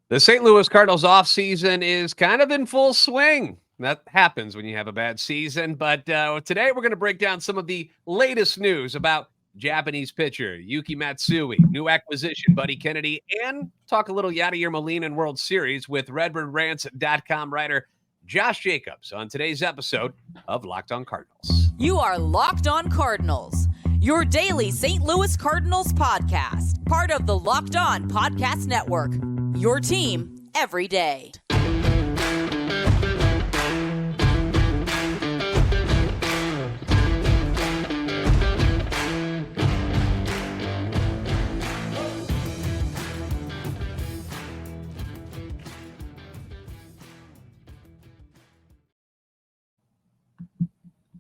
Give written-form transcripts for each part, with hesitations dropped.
The St. Louis Cardinals offseason is kind of in full swing. That happens when you have a bad season. But today we're going to break down some of the latest news about Japanese pitcher Yuki Matsui, new acquisition Buddy Kennedy, and talk a little Yadier Molina and World Series with RedbirdRants.com writer Josh Jacobs on today's episode of Locked On Cardinals. You are Locked On Cardinals, your daily St. Louis Cardinals podcast, part of the Locked On Podcast Network. Your team every day.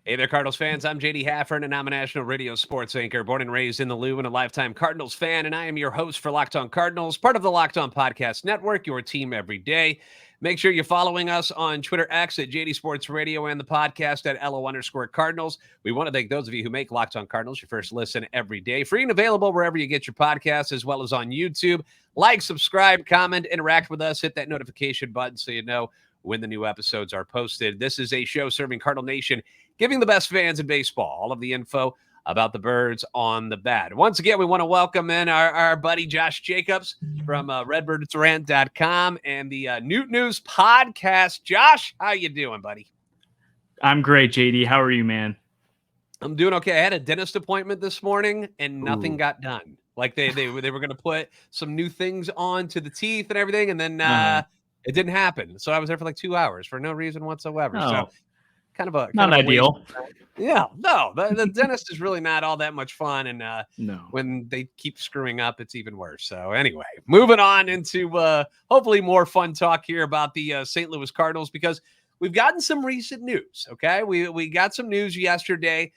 Hey there, Cardinals fans. I'm JD Haffern, and I'm a national radio sports anchor, born and raised in the Lou and a lifetime Cardinals fan, and I am your host for Locked On Cardinals, part of the Locked On Podcast Network, your team every day. Make sure you're following us on Twitter X at JD Sports Radio and the podcast at LO_Cardinals. We want to thank those of you who make Locked On Cardinals your first listen every day. Free and available wherever you get your podcasts, as well as on YouTube. Like, subscribe, comment, interact with us. Hit that notification button so you know when the new episodes are posted. This is a show serving Cardinal Nation, giving the best fans in baseball all of the info about the birds on the bat. Once again, we want to welcome in our buddy Josh Jacobs from RedbirdRants.com and the Noot News Podcast. Josh, how you doing, buddy? I'm great, JD. How are you, man? I'm doing okay. I had a dentist appointment this morning and nothing got done. Like they were going to put some new things on to the teeth and everything, and then it didn't happen. So I was there for like 2 hours for no reason whatsoever. Oh. So kind of not ideal. Yeah, no, the dentist is really not all that much fun. And No. when they keep screwing up, it's even worse. So anyway, moving on into hopefully more fun talk here about the St. Louis Cardinals, because we've gotten some recent news. Okay, we got some news yesterday.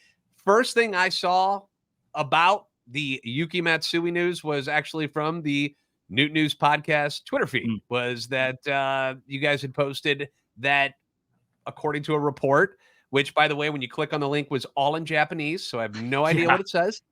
First thing I saw about the Yuki Matsui news was actually from the Noot News Podcast Twitter feed, was that you guys had posted that, according to a report, which, by the way, when you click on the link, was all in Japanese, so I have no idea what it says.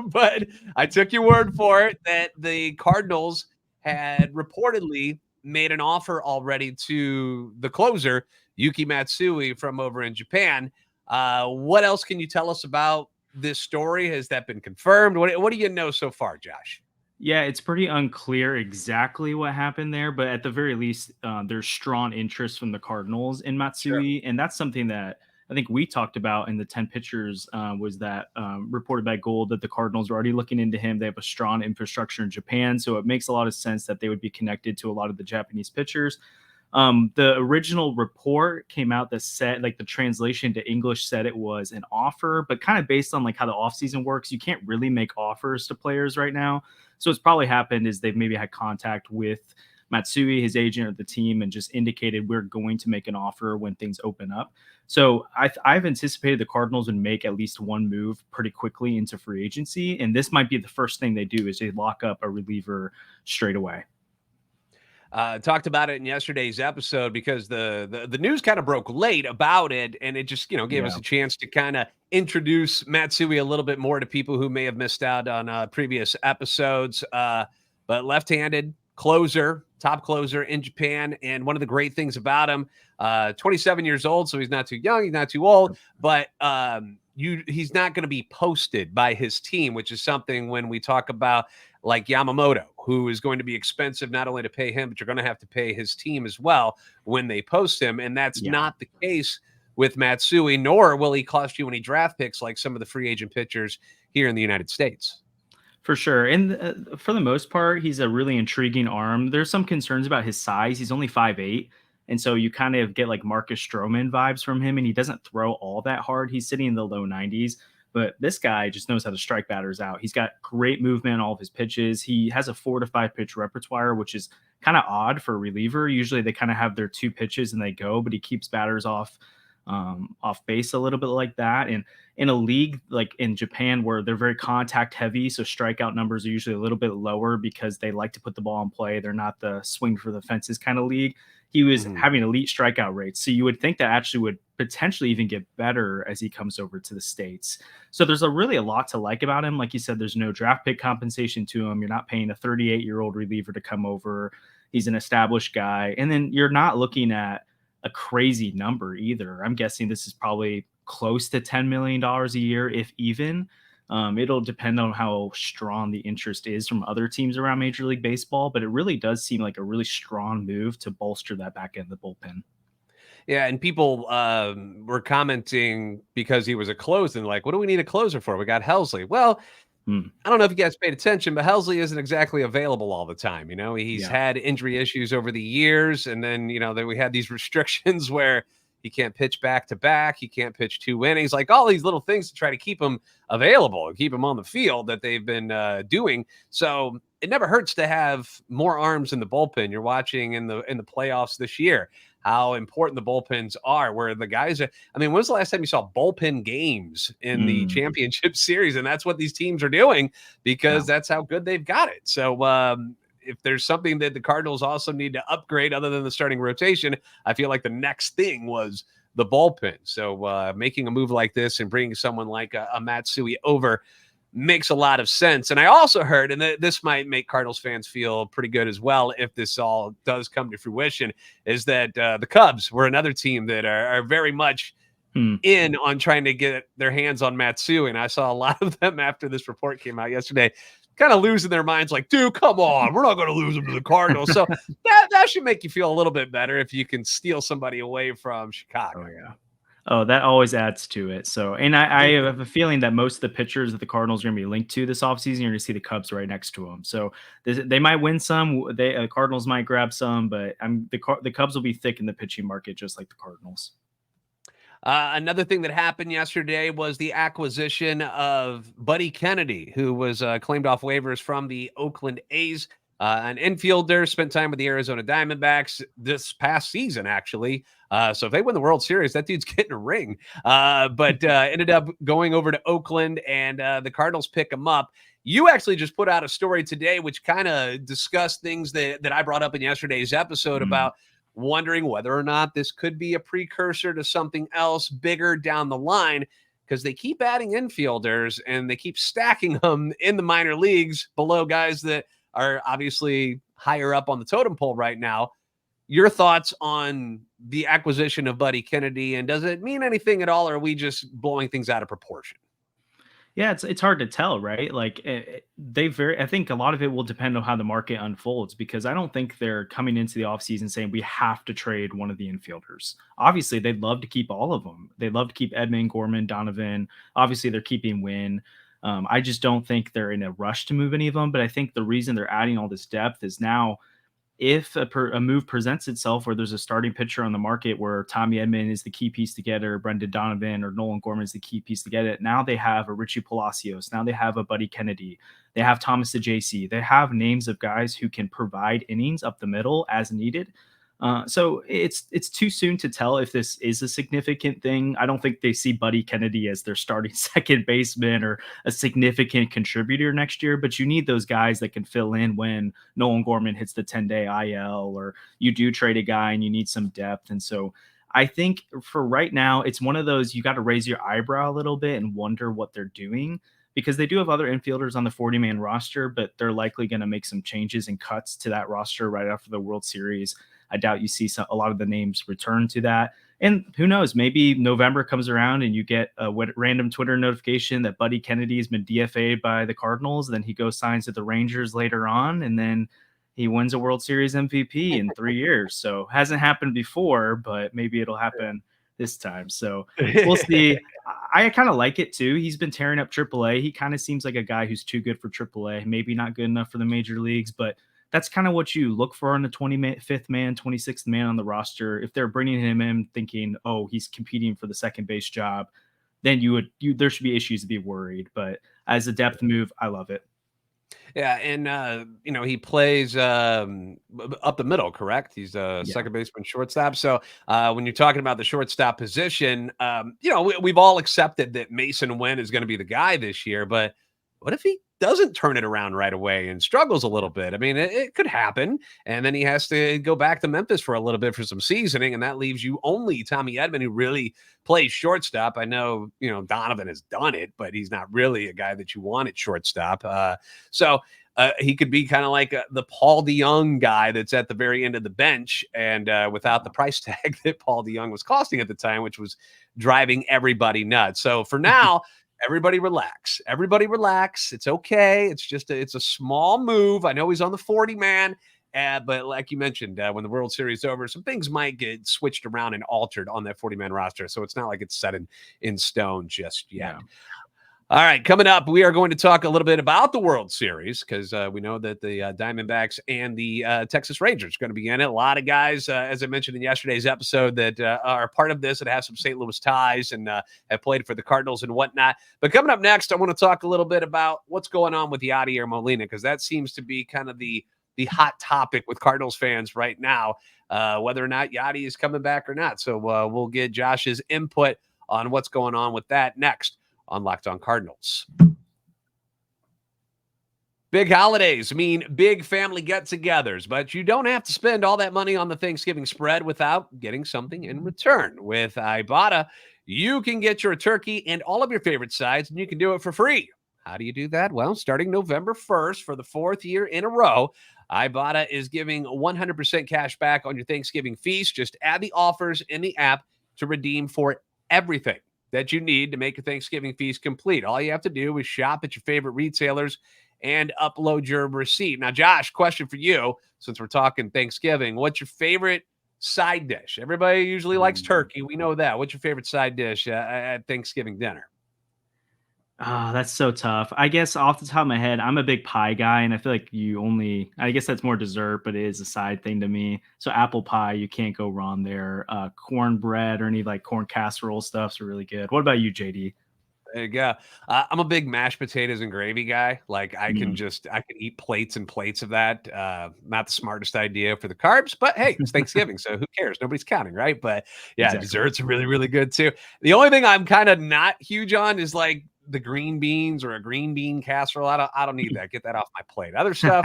But I took your word for it that the Cardinals had reportedly made an offer already to the closer, Yuki Matsui, from over in Japan. What else can you tell us about this story? Has that been confirmed? What do you know so far, Josh? Yeah, it's pretty unclear exactly what happened there, but at the very least, there's strong interest from the Cardinals in Matsui, and that's something that I think we talked about in the 10 pitchers, was that reported by Gold that the Cardinals are already looking into him. They have a strong infrastructure in Japan, so it makes a lot of sense that they would be connected to a lot of the Japanese pitchers. The original report came out that said, like, the translation to English said it was an offer, but kind of based on like how the offseason works, you can't really make offers to players right now. So what's probably happened is they've maybe had contact with Matsui, his agent, or the team, and just indicated we're going to make an offer when things open up. So I've anticipated the Cardinals would make at least one move pretty quickly into free agency, and this might be the first thing they do is they lock up a reliever straight away. Talked about it in yesterday's episode because the news kind of broke late about it, and it just gave us a chance to kind of introduce Matsui a little bit more to people who may have missed out on previous episodes. But left-handed closer, top closer in Japan, and one of the great things about him, 27 years old, so he's not too young, he's not too old, but he's not going to be posted by his team, which is something when we talk about like Yamamoto, who is going to be expensive not only to pay him, but you're going to have to pay his team as well when they post him. And that's not the case with Matsui, nor will he cost you any draft picks like some of the free agent pitchers here in the United States. For sure. And for the most part, he's a really intriguing arm. There's some concerns about his size. He's only 5'8". And so you kind of get like Marcus Stroman vibes from him, and he doesn't throw all that hard. He's sitting in the low 90s. But this guy just knows how to strike batters out. He's got great movement on all of his pitches. He has a 4 to 5 pitch repertoire, which is kind of odd for a reliever. Usually they kind of have their 2 pitches and they go, but he keeps batters off base a little bit like that. And in a league like in Japan where they're very contact heavy, so strikeout numbers are usually a little bit lower because they like to put the ball in play. They're not the swing for the fences kind of league. He was having elite strikeout rates. So you would think that actually would potentially even get better as he comes over to the States. So there's really a lot to like about him. Like you said, there's no draft pick compensation to him. You're not paying a 38-year-old reliever to come over. He's an established guy. And then you're not looking at a crazy number either. I'm guessing this is probably close to $10 million a year, if even. It'll depend on how strong the interest is from other teams around Major League Baseball, but it really does seem like a really strong move to bolster that back end of the bullpen. Yeah, and people were commenting because he was a closer, and like, what do we need a closer for? We got Helsley. Well, I don't know if you guys paid attention, but Helsley isn't exactly available all the time. He's had injury issues over the years, and then that we had these restrictions where he can't pitch back to back, he can't pitch 2 innings, like all these little things to try to keep him available and keep him on the field that they've been doing. So it never hurts to have more arms in the bullpen. You're watching in the playoffs this year how important the bullpens are, where the guys are. I mean, when's the last time you saw bullpen games in the championship series? And that's what these teams are doing because that's how good they've got it. So if there's something that the Cardinals also need to upgrade other than the starting rotation, I feel like the next thing was the bullpen. So making a move like this and bringing someone like a Matsui over makes a lot of sense. And I also heard, and this might make Cardinals fans feel pretty good as well if this all does come to fruition, is that the Cubs were another team that are very much in on trying to get their hands on Matsui. And I saw a lot of them after this report came out yesterday, kind of losing their minds like, dude, come on, we're not going to lose them to the Cardinals. So that should make you feel a little bit better if you can steal somebody away from Chicago. Oh, yeah. Oh, that always adds to it. So, and I have a feeling that most of the pitchers that the Cardinals are going to be linked to this offseason, you're going to see the Cubs right next to them. So they might win some. Cardinals might grab some, but the Cubs will be thick in the pitching market, just like the Cardinals. Another thing that happened yesterday was the acquisition of Buddy Kennedy, who was claimed off waivers from the Oakland A's. An infielder, spent time with the Arizona Diamondbacks this past season, actually. So if they win the World Series, that dude's getting a ring. But ended up going over to Oakland, and the Cardinals pick him up. You actually just put out a story today, which kind of discussed things that I brought up in yesterday's episode about wondering whether or not this could be a precursor to something else bigger down the line, because they keep adding infielders and they keep stacking them in the minor leagues below guys that are obviously higher up on the totem pole right now. Your thoughts on the acquisition of Buddy Kennedy, and does it mean anything at all, or are we just blowing things out of proportion? Yeah, it's hard to tell, right? Like I think a lot of it will depend on how the market unfolds, because I don't think they're coming into the offseason saying we have to trade one of the infielders. Obviously, they'd love to keep all of them. They'd love to keep Edman, Gorman, Donovan. Obviously, they're keeping Wynn. I just don't think they're in a rush to move any of them. But I think the reason they're adding all this depth is now, if a move presents itself where there's a starting pitcher on the market where Tommy Edman is the key piece to get it, or Brendan Donovan or Nolan Gorman is the key piece to get it, now they have a Richie Palacios, now they have a Buddy Kennedy, they have Thomas Jase, they have names of guys who can provide innings up the middle as needed. So it's too soon to tell if this is a significant thing. I don't think they see Buddy Kennedy as their starting second baseman or a significant contributor next year, but you need those guys that can fill in when Nolan Gorman hits the 10-day IL, or you do trade a guy and you need some depth. And so I think for right now, it's one of those, you got to raise your eyebrow a little bit and wonder what they're doing, because they do have other infielders on the 40-man roster, but they're likely going to make some changes and cuts to that roster right after the World Series. I doubt you see a lot of the names return to that. And who knows, maybe November comes around and you get a random Twitter notification that Buddy Kennedy has been DFA'd by the Cardinals. Then he goes signs to the Rangers later on, and then he wins a World Series MVP in 3 years. So hasn't happened before, but maybe it'll happen this time. So we'll see. I kind of like it too. He's been tearing up AAA. He kind of seems like a guy who's too good for AAA, maybe not good enough for the major leagues, but that's kind of what you look for in the 25th man, 26th man on the roster. If they're bringing him in thinking, oh, he's competing for the second base job, then there should be issues to be worried. But as a depth move, I love it. Yeah, and he plays up the middle, correct? He's a second baseman, shortstop. So when you're talking about the shortstop position, we've all accepted that Mason Wynn is going to be the guy this year. But what if he doesn't turn it around right away and struggles a little bit? I mean, it could happen. And then he has to go back to Memphis for a little bit for some seasoning. And that leaves you only Tommy Edman, who really plays shortstop. I know, Donovan has done it, but he's not really a guy that you want at shortstop. So he could be kind of like the Paul DeJong guy that's at the very end of the bench, and without the price tag that Paul DeJong was costing at the time, which was driving everybody nuts. So for now, everybody relax. Everybody relax. It's okay. It's just it's a small move. I know he's on the 40-man. But like you mentioned, when the World Series is over, some things might get switched around and altered on that 40-man roster. So it's not like it's set in stone just yet. Yeah. All right, coming up, we are going to talk a little bit about the World Series because we know that the Diamondbacks and the Texas Rangers are going to be in it. A lot of guys, as I mentioned in yesterday's episode, that are part of this that have some St. Louis ties and have played for the Cardinals and whatnot. But coming up next, I want to talk a little bit about what's going on with Yadier Molina because that seems to be kind of the hot topic with Cardinals fans right now, whether or not Yadi is coming back or not. So we'll get Josh's input on what's going on with that next on Locked On Cardinals. Big holidays mean big family get-togethers, but you don't have to spend all that money on the Thanksgiving spread without getting something in return. With Ibotta, you can get your turkey and all of your favorite sides, and you can do it for free. How do you do that? Well, starting November 1st for the 4th year in a row, Ibotta is giving 100% cash back on your Thanksgiving feast. Just add the offers in the app to redeem for everything that you need to make a Thanksgiving feast complete. All you have to do is shop at your favorite retailers and upload your receipt. Now, Josh, question for you, since we're talking Thanksgiving, what's your favorite side dish? Everybody usually likes turkey. We know that. What's your favorite side dish at Thanksgiving dinner? That's so tough. I guess off the top of my head, I'm a big pie guy, and I feel like I guess that's more dessert, but it is a side thing to me. So apple pie, you can't go wrong there. Cornbread or any like corn casserole stuff's really good. What about you, JD? There you go. I'm a big mashed potatoes and gravy guy. Like I can eat plates and plates of that. Not the smartest idea for the carbs, but hey, it's Thanksgiving, so who cares? Nobody's counting, right? But yeah, exactly. Desserts are really, really good too. The only thing I'm kind of not huge on is like the green beans or a green bean casserole. I don't need that. Get that off my plate. Other stuff,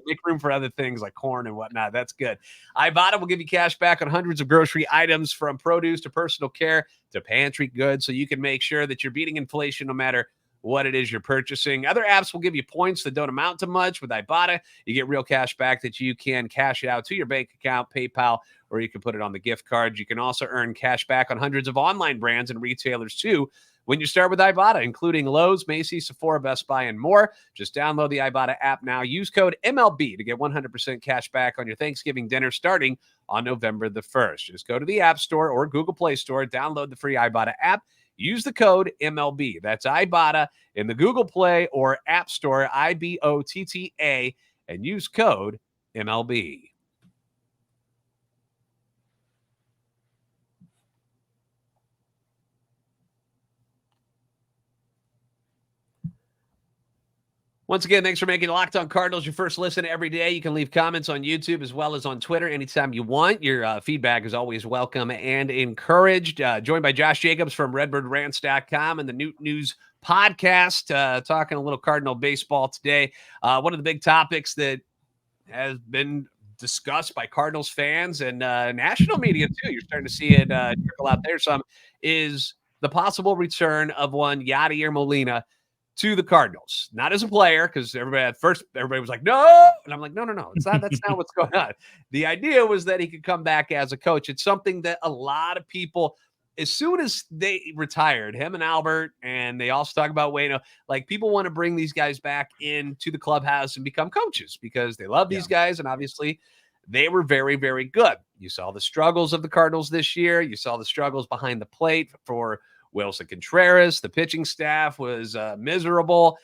make room for other things like corn and whatnot. That's good. Ibotta will give you cash back on hundreds of grocery items from produce to personal care to pantry goods, so you can make sure that you're beating inflation no matter what it is you're purchasing. Other apps will give you points that don't amount to much. With Ibotta, you get real cash back that you can cash out to your bank account, PayPal, or you can put it on the gift card. You can also earn cash back on hundreds of online brands and retailers too when you start with Ibotta, including Lowe's, Macy's, Sephora, Best Buy, and more. Just download the Ibotta app now. Use code MLB to get 100% cash back on your Thanksgiving dinner starting on November the 1st. Just go to the App Store or Google Play Store, download the free Ibotta app, use the code MLB. That's Ibotta in the Google Play or App Store, IBOTTA, and use code MLB. Once again, thanks for making Locked On Cardinals your first listen every day. You can leave comments on YouTube as well as on Twitter anytime you want. Your feedback is always welcome and encouraged. Joined by Josh Jacobs from RedbirdRants.com and the Noot News Podcast, talking a little Cardinal baseball today. One of the big topics that has been discussed by Cardinals fans and national media too, you're starting to see it trickle out there some, is the possible return of one Yadier Molina to the Cardinals, not as a player, because everybody was like, no. And I'm like, no. That's not what's going on. The idea was that he could come back as a coach. It's something that a lot of people, as soon as they retired, him and Albert, and they also talk about Waino, like people want to bring these guys back into the clubhouse and become coaches because they love these guys. And obviously they were very, very good. You saw the struggles of the Cardinals this year. You saw the struggles behind the plate for Wilson Contreras. The pitching staff was miserable.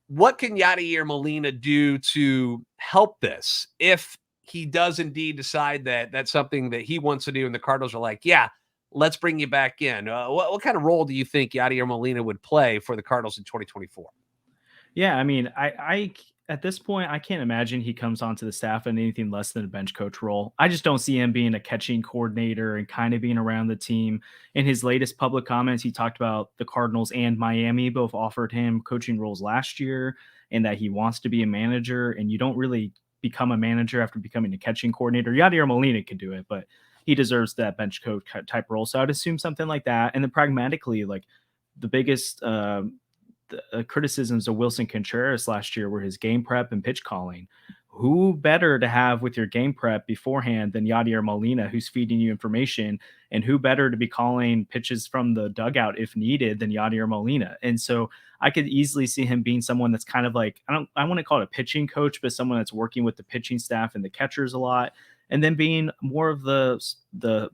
What can Yadier Molina do to help this if he does indeed decide that that's something that he wants to do and the Cardinals are like, yeah, let's bring you back in? What kind of role do you think Yadier Molina would play for the Cardinals in 2024? Yeah, I mean, I at this point, I can't imagine he comes onto the staff in anything less than a bench coach role. I just don't see him being a catching coordinator and kind of being around the team. In his latest public comments, he talked about the Cardinals and Miami both offered him coaching roles last year and that he wants to be a manager. And you don't really become a manager after becoming a catching coordinator. Yadier Molina could do it, but he deserves that bench coach type role. So I'd assume something like that. And then pragmatically, like the biggest the criticisms of Wilson Contreras last year were his game prep and pitch calling. Who better to have with your game prep beforehand than Yadier Molina, who's feeding you information, and who better to be calling pitches from the dugout if needed than Yadier Molina? And so I could easily see him being someone that's kind of like, I want to call it a pitching coach, but someone that's working with the pitching staff and the catchers a lot, and then being more of the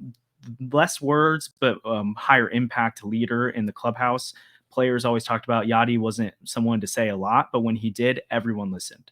less words but higher impact leader in the clubhouse. Players always talked about Yadi wasn't someone to say a lot, but when he did, everyone listened.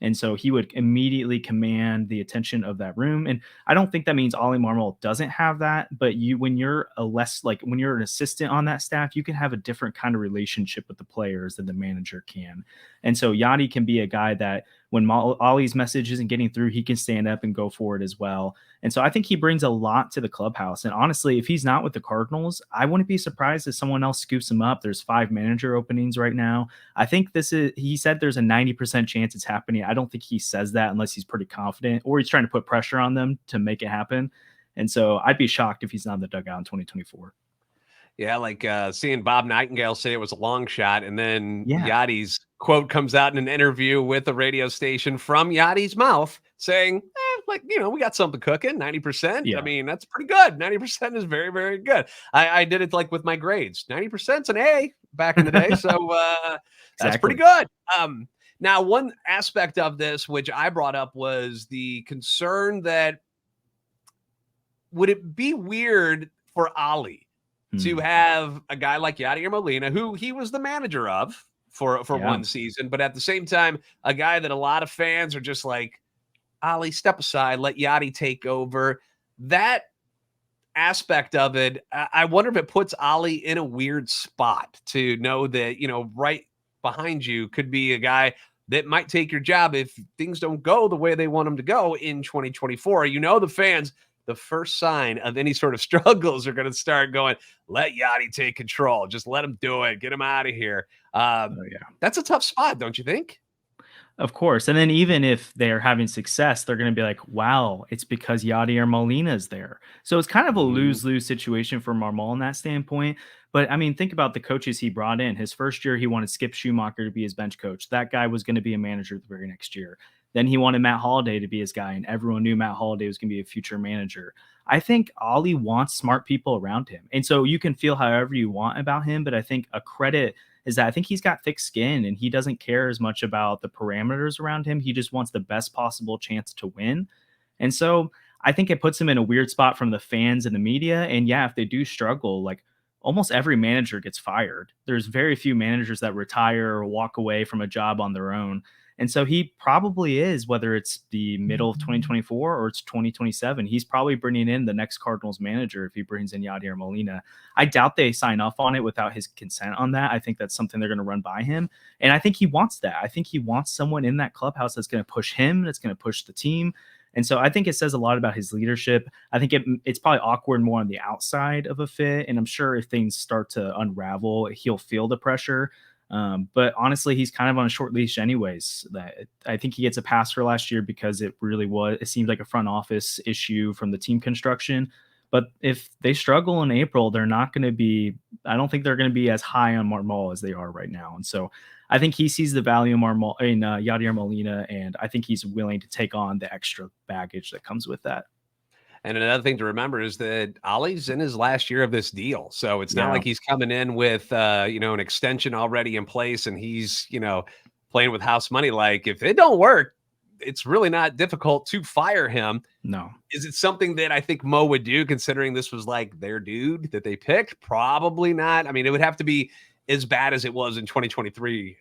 And so he would immediately command the attention of that room. And I don't think that means Ollie Marmol doesn't have that, but when you're when you're an assistant on that staff, you can have a different kind of relationship with the players than the manager can. And so Yadi can be a guy that when Ollie's message isn't getting through, he can stand up and go for it as well. And so I think he brings a lot to the clubhouse. And honestly, if he's not with the Cardinals, I wouldn't be surprised if someone else scoops him up. There's 5 manager openings right now. I think he said there's a 90% chance it's happening. I don't think he says that unless he's pretty confident or he's trying to put pressure on them to make it happen. And so I'd be shocked if he's not in the dugout in 2024. Yeah, like seeing Bob Nightingale say it was a long shot, and then Yeah. Yadi's quote comes out in an interview with a radio station from Yadi's mouth saying, we got something cooking, 90%. Yeah. I mean, that's pretty good. 90% is very, very good. I did it like with my grades. 90%'s an A back in the day, so that's pretty good. Now, one aspect of this, which I brought up, was the concern that would it be weird for Ollie to have a guy like Yadier Molina, who he was the manager of for one season, but at the same time, a guy that a lot of fans are just like, Ollie, step aside, let Yadi take over. That aspect of it, I wonder if it puts Ollie in a weird spot to know that, right behind you could be a guy that might take your job if things don't go the way they want them to go in 2024. The fans, the first sign of any sort of struggles are going to start going, let Yadi take control. Just let him do it. Get him out of here. That's a tough spot, don't you think? Of course. And then even if they're having success, they're going to be like, wow, it's because Yadier Molina is there. So it's kind of a lose-lose situation for Marmol in that standpoint. But I mean, think about the coaches he brought in. His first year, he wanted Skip Schumacher to be his bench coach. That guy was going to be a manager the very next year. Then he wanted Matt Holliday to be his guy, and everyone knew Matt Holliday was going to be a future manager. I think Ollie wants smart people around him. And so you can feel however you want about him, but I think a credit is that I think he's got thick skin and he doesn't care as much about the parameters around him. He just wants the best possible chance to win. And so I think it puts him in a weird spot from the fans and the media. And yeah, if they do struggle, like almost every manager gets fired. There's very few managers that retire or walk away from a job on their own. And so he probably is, whether it's the middle of 2024 or it's 2027, he's probably bringing in the next Cardinals manager if he brings in Yadier Molina. I doubt they sign off on it without his consent on that. I think that's something they're going to run by him. And I think he wants that. I think he wants someone in that clubhouse that's going to push him, that's going to push the team. And so I think it says a lot about his leadership. I think it's probably awkward more on the outside of a fit. And I'm sure if things start to unravel, he'll feel the pressure. But honestly, he's kind of on a short leash anyways. I think he gets a pass for last year because it seemed like a front office issue from the team construction. But if they struggle in April, I don't think they're going to be as high on Marmol as they are right now. And so I think he sees the value in Yadier Molina, and I think he's willing to take on the extra baggage that comes with that. And another thing to remember is that Ollie's in his last year of this deal. So it's not like he's coming in with, an extension already in place and he's, playing with house money. Like if it don't work, it's really not difficult to fire him. No. Is it something that I think Mo would do considering this was like their dude that they picked? Probably not. I mean, it would have to be as bad as it was in 2023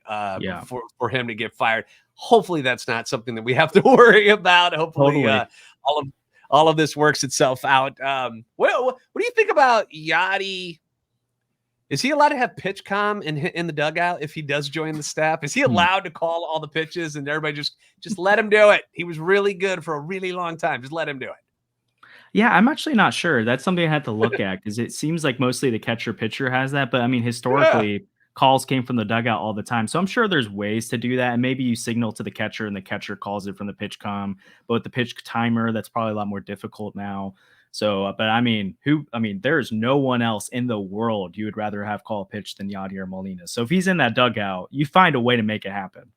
for him to get fired. Hopefully that's not something that we have to worry about. Hopefully all of this works itself out. What do you think about Yadi? Is he allowed to have pitch comm in the dugout if he does join the staff? Is he allowed to call all the pitches and everybody just let him do it? He was really good for a really long time. Just let him do it. Yeah, I'm actually not sure. That's something I had to look at because it seems like mostly the catcher pitcher has that. But I mean, historically, calls came from the dugout all the time. So I'm sure there's ways to do that. And maybe you signal to the catcher and the catcher calls it from the pitch comm. But with the pitch timer, that's probably a lot more difficult now. So, but I mean, there's no one else in the world you would rather have call a pitch than Yadier Molina. So if he's in that dugout, you find a way to make it happen.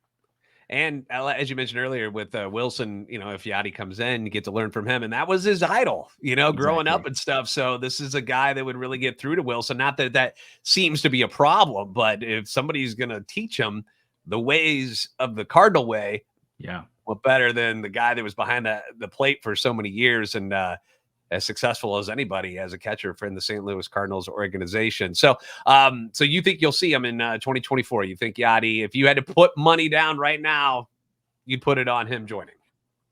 And as you mentioned earlier with Wilson, if Yadi comes in, you get to learn from him. And that was his idol, growing up and stuff. So this is a guy that would really get through to Wilson. Not that that seems to be a problem, but if somebody's going to teach him the ways of the Cardinal way, yeah, what better than the guy that was behind the plate for so many years and as successful as anybody as a catcher for the St. Louis Cardinals organization. So so you think you'll see him in 2024? You think Yadi, if you had to put money down right now, you'd put it on him joining?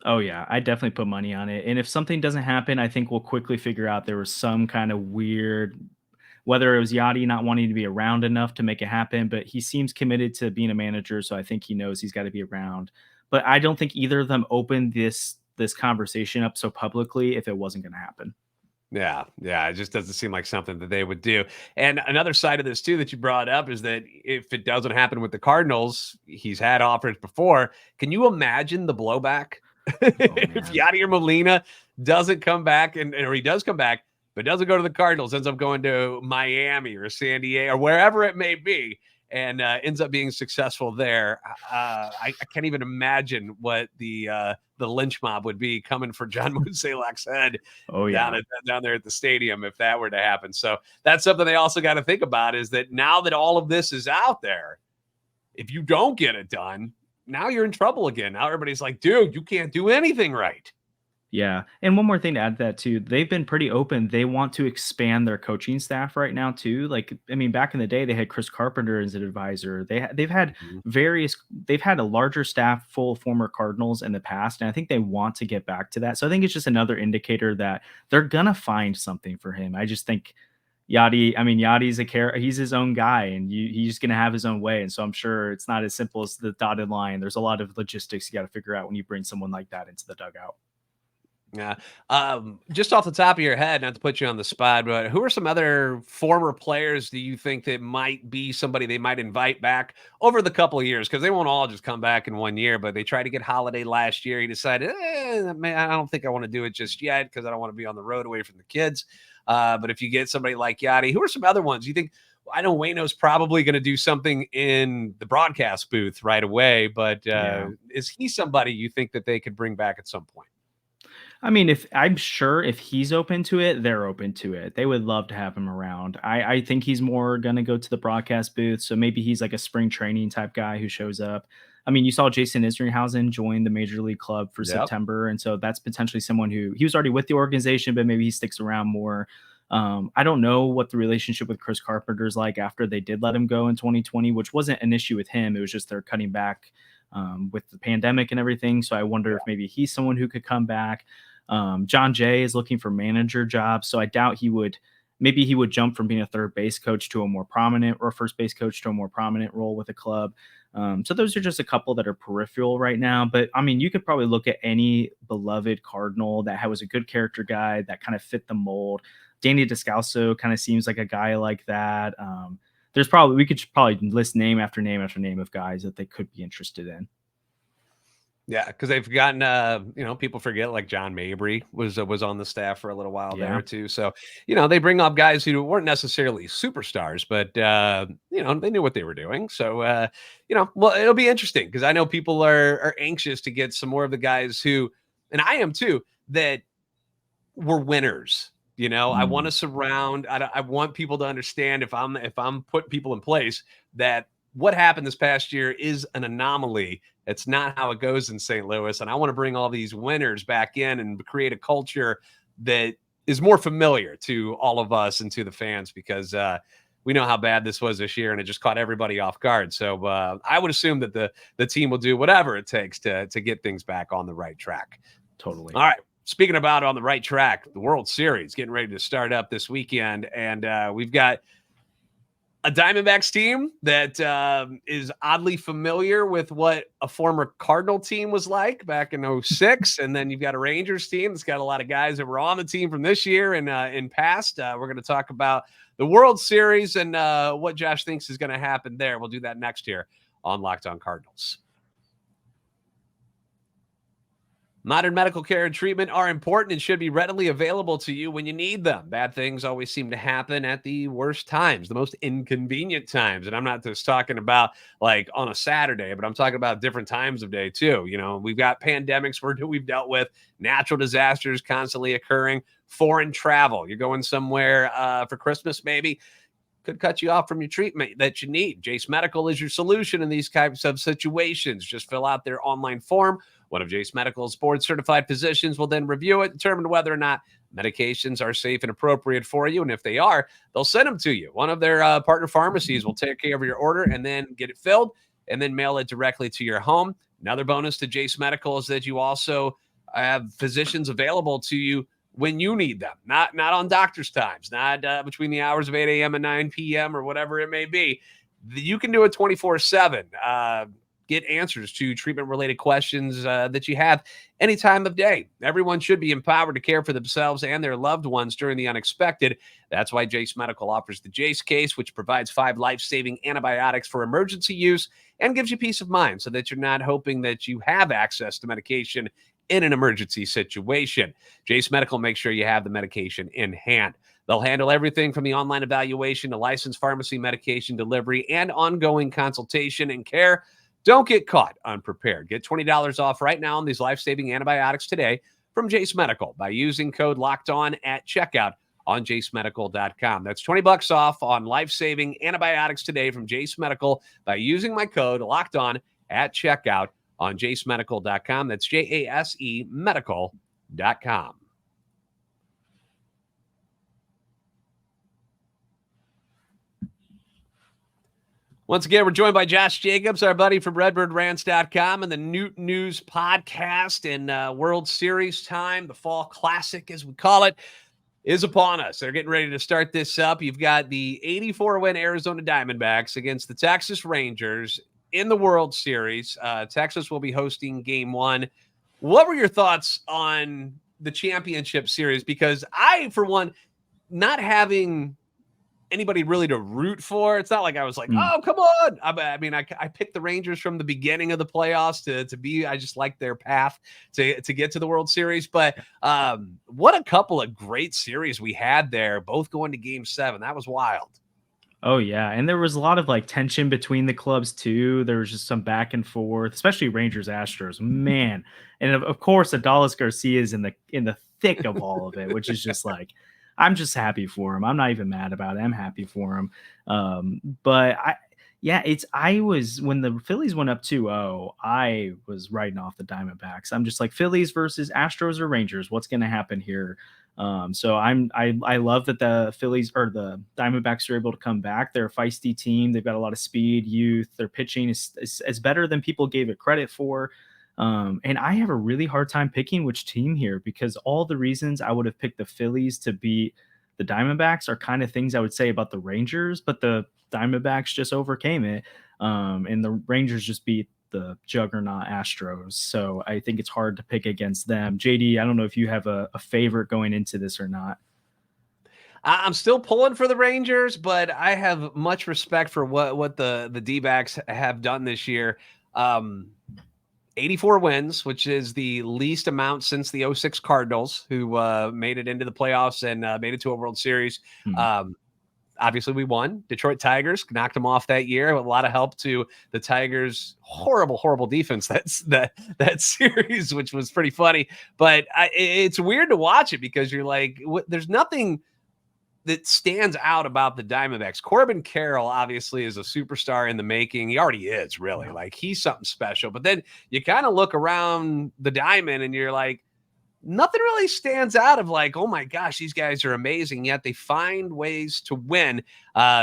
Oh yeah, I definitely put money on it. And if something doesn't happen, I think we'll quickly figure out there was some kind of weird, whether it was Yadi not wanting to be around enough to make it happen, but he seems committed to being a manager. So I think he knows he's got to be around. But I don't think either of them opened this conversation up so publicly if it wasn't going to happen. Yeah. It just doesn't seem like something that they would do. And another side of this too that you brought up is that if it doesn't happen with the Cardinals, he's had offers before. Can you imagine the blowback? If Yadier Molina doesn't come back or he does come back, but doesn't go to the Cardinals, ends up going to Miami or San Diego or wherever it may be, and ends up being successful there. I can't even imagine what the lynch mob would be coming for John Mozeliak's head down there at the stadium if that were to happen. So that's something they also got to think about, is that now that all of this is out there, if you don't get it done, now you're in trouble again. Now everybody's like, dude, you can't do anything right. Yeah. And one more thing to add to that too, they've been pretty open. They want to expand their coaching staff right now too. Like, I mean, back in the day, they had Chris Carpenter as an advisor. They've had a larger staff full of former Cardinals in the past. And I think they want to get back to that. So I think it's just another indicator that they're going to find something for him. I just think Yadi's a character. He's his own guy, and he's going to have his own way. And so I'm sure it's not as simple as the dotted line. There's a lot of logistics you got to figure out when you bring someone like that into the dugout. Yeah. Just off the top of your head, not to put you on the spot, but who are some other former players do you think that might be somebody they might invite back over the couple of years? Because they won't all just come back in 1 year, but they tried to get Holiday last year. He decided, man, I don't think I want to do it just yet because I don't want to be on the road away from the kids. But if you get somebody like Yadi, who are some other ones you think? I know Waino's probably going to do something in the broadcast booth right away, but is he somebody you think that they could bring back at some point? I mean, I'm sure if he's open to it, they're open to it. They would love to have him around. I think he's more going to go to the broadcast booth. So maybe he's like a spring training type guy who shows up. I mean, you saw Jason Isringhausen join the major league club for September. And so that's potentially someone who he was already with the organization, but maybe he sticks around more. I don't know what the relationship with Chris Carpenter is like after they did let him go in 2020, which wasn't an issue with him. It was just they're cutting back with the pandemic and everything. So I wonder if maybe he's someone who could come back. John Jay is looking for manager jobs. So I doubt he would jump from being a third base coach to a more prominent, or first base coach to a more prominent role with a club. So those are just a couple that are peripheral right now. But I mean, you could probably look at any beloved Cardinal that was a good character guy that kind of fit the mold. Danny Descalso kind of seems like a guy like that. We could probably list name after name after name of guys that they could be interested in. Yeah, because they've gotten, people forget like John Mabry was on the staff for a little while there too. So, they bring up guys who weren't necessarily superstars, but, they knew what they were doing. So, well, it'll be interesting because I know people are anxious to get some more of the guys who, and I am too, that were winners. I want to surround. I want people to understand if I'm putting people in place that what happened this past year is an anomaly. It's not how it goes in St. Louis. And I want to bring all these winners back in and create a culture that is more familiar to all of us and to the fans, because we know how bad this was this year and it just caught everybody off guard. So I would assume that the team will do whatever it takes to get things back on the right track. Totally. All right. Speaking about on the right track, the World Series getting ready to start up this weekend. And we've got a Diamondbacks team that is oddly familiar with what a former Cardinal team was like back in 2006. And then you've got a Rangers team that's got a lot of guys that were on the team from this year and in past. We're going to talk about the World Series and what Josh thinks is going to happen there. We'll do that next year on Locked On Cardinals. Modern medical care and treatment are important and should be readily available to you when you need them. Bad things always seem to happen at the worst times, the most inconvenient times. And I'm not just talking about like on a Saturday, but I'm talking about different times of day too. You know, we've got pandemics we've dealt with, natural disasters constantly occurring, foreign travel. You're going somewhere for Christmas, maybe. Could cut you off from your treatment that you need. Jase Medical is your solution in these types of situations. Just fill out their online form. One of Jase Medical's board-certified physicians will then review it, determine whether or not medications are safe and appropriate for you. And if they are, they'll send them to you. One of their partner pharmacies will take care of your order and then get it filled and then mail it directly to your home. Another bonus to Jase Medical is that you also have physicians available to you when you need them, not on doctor's times, not between the hours of 8 a.m. and 9 p.m. or whatever it may be. You can do it 24/7. Get answers to treatment-related questions that you have any time of day. Everyone should be empowered to care for themselves and their loved ones during the unexpected. That's why Jase Medical offers the Jase case, which provides 5 life-saving antibiotics for emergency use and gives you peace of mind so that you're not hoping that you have access to medication in an emergency situation. Jase Medical makes sure you have the medication in hand. They'll handle everything from the online evaluation to licensed pharmacy medication delivery and ongoing consultation and care. Don't get caught unprepared. Get $20 off right now on these life-saving antibiotics today from Jase Medical by using code LOCKEDON at checkout on jasemedical.com. That's $20 off on life-saving antibiotics today from Jase Medical by using my code LOCKEDON at checkout on jasemedical.com. That's JASE medical.com. Once again, we're joined by Josh Jacobs, our buddy from RedbirdRants.com and the Noot News Podcast. And World Series time, the Fall Classic, as we call it, is upon us. They're getting ready to start this up. You've got the 84-win Arizona Diamondbacks against the Texas Rangers in the World Series. Texas will be hosting Game 1. What were your thoughts on the championship series? Because I, for one, not having anybody really to root for, it's not like I was like, oh, come on. I mean, I picked the Rangers from the beginning of the playoffs to be, I just like their path to get to the World Series. But what a couple of great series we had there, both going to Game 7. That was wild. Oh, yeah. And there was a lot of like tension between the clubs, too. There was just some back and forth, especially Rangers Astros, man. And of course, Adolis Garcia is in the thick of all of it, which is just like, I'm just happy for him. I'm not even mad about it. I'm happy for him. But I was, when the Phillies went up 2-0, I was writing off the Diamondbacks. I'm just like, Phillies versus Astros or Rangers. What's going to happen here? So I love that the Phillies or the Diamondbacks are able to come back. They're a feisty team. They've got a lot of speed, youth. Their pitching is better than people gave it credit for. And I have a really hard time picking which team here because all the reasons I would have picked the Phillies to beat the Diamondbacks are kind of things I would say about the Rangers, but the Diamondbacks just overcame it. And the Rangers just beat the juggernaut Astros. So I think it's hard to pick against them. JD, I don't know if you have a favorite going into this or not. I'm still pulling for the Rangers, but I have much respect for what the D-backs have done this year. 84 wins, which is the least amount since the 06 Cardinals, who made it into the playoffs and made it to a World Series. Obviously, we won. Detroit Tigers knocked them off that year with a lot of help to the Tigers' horrible defense. That series, which was pretty funny. But it's weird to watch it because you're like, there's nothing that stands out about the Diamondbacks. Corbin Carroll obviously is a superstar in the making. He already is, really. Like, he's something special. But then you kind of look around the diamond and you're like, nothing really stands out of like, oh my gosh, these guys are amazing. Yet they find ways to win.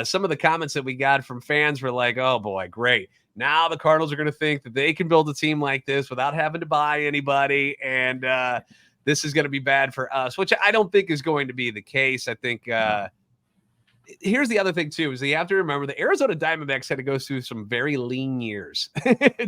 Some of the comments that we got from fans were like, oh boy, great. Now the Cardinals are going to think that they can build a team like this without having to buy anybody. And this is going to be bad for us, which I don't think is going to be the case. I think here's the other thing, too, is that you have to remember the Arizona Diamondbacks had to go through some very lean years,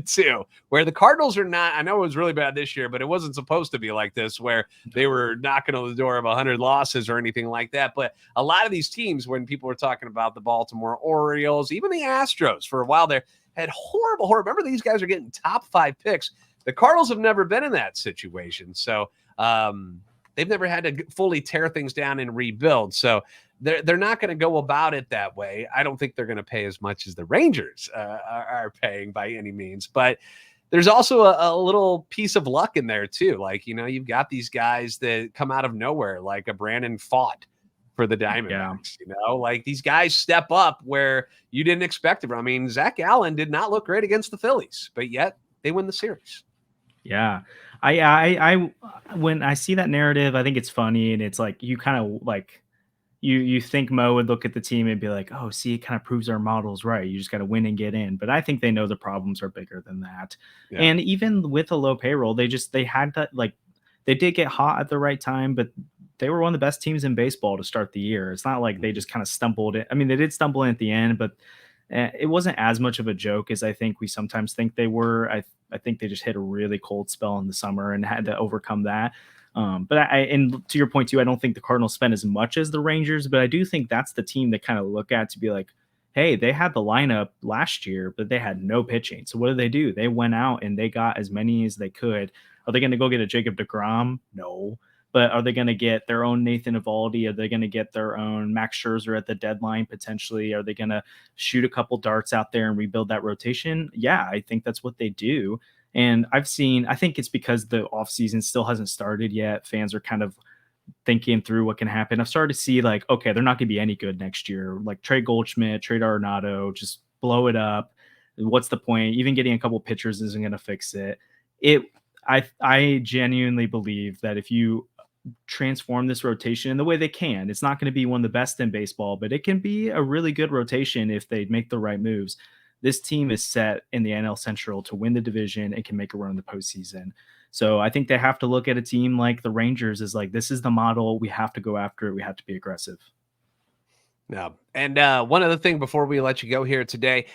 too, where the Cardinals are not. I know it was really bad this year, but it wasn't supposed to be like this, where they were knocking on the door of 100 losses or anything like that. But a lot of these teams, when people were talking about the Baltimore Orioles, even the Astros for a while there, had horrible. Remember, these guys are getting top 5 picks The Cardinals have never been in that situation. So they've never had to fully tear things down and rebuild. So they're not going to go about it that way. I don't think they're going to pay as much as the Rangers are paying by any means. But there's also a little piece of luck in there too. Like, you've got these guys that come out of nowhere, like a Brandon Pfaadt for the Diamondbacks. Like these guys step up where you didn't expect it. I mean, Zach Allen did not look great against the Phillies, but yet they win the series. Yeah. I when I see that narrative, I think it's funny, and it's like you kind of like you think Mo would look at the team and be like, oh, see, it kind of proves our model's right. You just got to win and get in. But I think they know the problems are bigger than that. Yeah. And even with a low payroll, they had that, like, they did get hot at the right time, but they were one of the best teams in baseball to start the year. It's not like they just kind of stumbled in. I mean, they did stumble in at the end, but it wasn't as much of a joke as I think we sometimes think they were. I think they just hit a really cold spell in the summer and had to overcome that. But and to your point too, I don't think the Cardinals spent as much as the Rangers, but I do think that's the team they kind of look at to be like, hey, they had the lineup last year, but they had no pitching. So what do? They went out and they got as many as they could. Are they going to go get a Jacob deGrom? No. But are they going to get their own Nathan Eovaldi? Are they going to get their own Max Scherzer at the deadline potentially? Are they going to shoot a couple darts out there and rebuild that rotation? Yeah, I think that's what they do. And I think it's because the offseason still hasn't started yet. Fans are kind of thinking through what can happen. I've started to see like, okay, they're not going to be any good next year. Like trade Goldschmidt, trade Arenado, just blow it up. What's the point? Even getting a couple pitchers isn't going to fix it. I genuinely believe that if you transform this rotation in the way they can, it's not going to be one of the best in baseball, but it can be a really good rotation if they make the right moves. This team is set in the NL Central to win the division and can make a run in the postseason. So I think they have to look at a team like the Rangers as like, this is the model. We have to go after it. We have to be aggressive. Yeah. And one other thing before we let you go here today,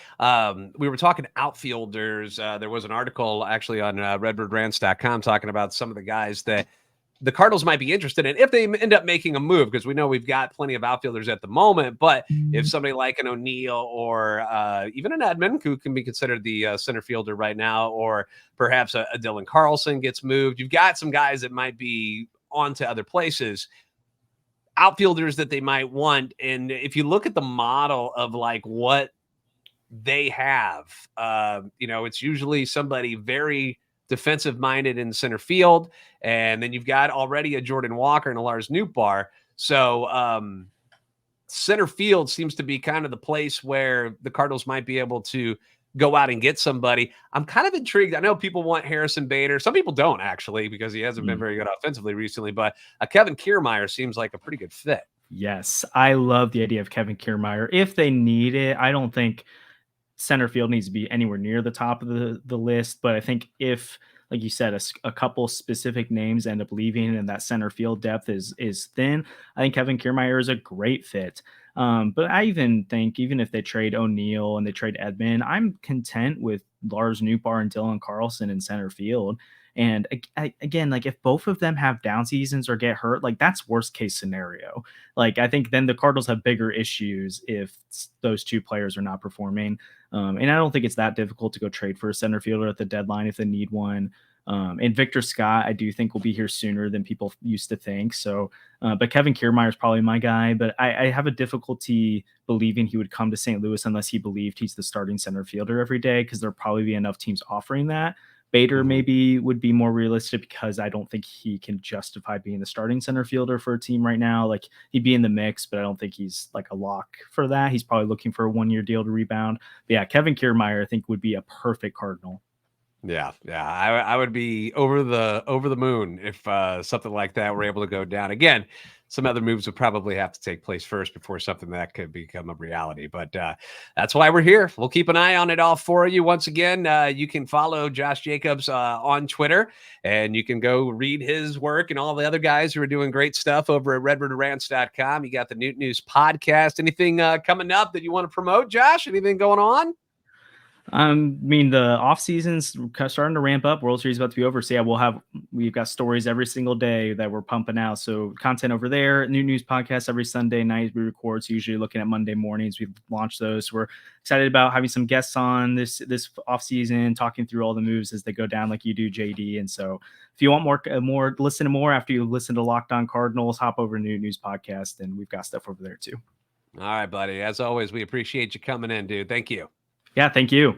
we were talking outfielders. There was an article actually on redbirdrants.com talking about some of the guys that the Cardinals might be interested in if they end up making a move, because we know we've got plenty of outfielders at the moment. But if somebody like an O'Neill or even an Edman, who can be considered the center fielder right now, or perhaps a Dylan Carlson gets moved, you've got some guys that might be on to other places, outfielders that they might want. And if you look at the model of like what they have, it's usually somebody very defensive minded in center field. And then you've got already a Jordan Walker and a Lars Nootbaar. So center field seems to be kind of the place where the Cardinals might be able to go out and get somebody. I'm kind of intrigued. I know people want Harrison Bader. Some people don't actually, because he hasn't been very good offensively recently, but Kevin Kiermaier seems like a pretty good fit. Yes. I love the idea of Kevin Kiermaier. If they need it, I don't think center field needs to be anywhere near the top of the list. But I think if, like you said, a couple specific names end up leaving and that center field depth is thin, I think Kevin Kiermaier is a great fit. But I even think even if they trade O'Neill and they trade Edman, I'm content with Lars Nootbaar and Dylan Carlson in center field. And again, like if both of them have down seasons or get hurt, like that's worst case scenario. Like I think then the Cardinals have bigger issues if those two players are not performing. And I don't think it's that difficult to go trade for a center fielder at the deadline if they need one. And Victor Scott, I do think will be here sooner than people used to think. So, but Kevin Kiermaier is probably my guy, but I have a difficulty believing he would come to St. Louis unless he believed he's the starting center fielder every day, because there'll probably be enough teams offering that. Bader maybe would be more realistic because I don't think he can justify being the starting center fielder for a team right now. Like he'd be in the mix, but I don't think he's like a lock for that. He's probably looking for a 1-year deal to rebound. But yeah, Kevin Kiermaier I think would be a perfect Cardinal. Yeah. I would be over the moon if something like that were able to go down. Again, some other moves would probably have to take place first before something that could become a reality. But that's why we're here. We'll keep an eye on it all for you. Once again, you can follow Josh Jacobs on Twitter, and you can go read his work and all the other guys who are doing great stuff over at redbirdrants.com. You got the Noot News Podcast. Anything coming up that you want to promote, Josh? Anything going on? I mean, the off season's starting to ramp up. World Series about to be over. So yeah, we'll have We've got stories every single day that we're pumping out. So content over there. Noot News Podcast every Sunday night we record. So usually looking at Monday mornings, we've launched those. We're excited about having some guests on this off season, talking through all the moves as they go down, like you do, JD. And so if you want more, listen to more after you listen to Locked On Cardinals, hop over to Noot News Podcast, and we've got stuff over there too. All right, buddy. As always, we appreciate you coming in, dude. Thank you. Yeah, thank you.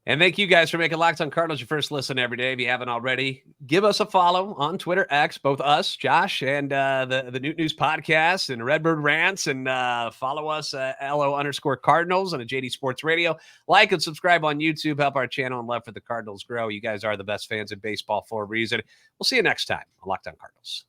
And thank you guys for making Locked On Cardinals your first listen every day. If you haven't already, give us a follow on Twitter, X, both us, Josh, and the Noot News Podcast and Redbird Rants, and follow us at LO_Cardinals and at JD Sports Radio. Like and subscribe on YouTube. Help our channel and love for the Cardinals grow. You guys are the best fans in baseball for a reason. We'll see you next time on Locked On Cardinals.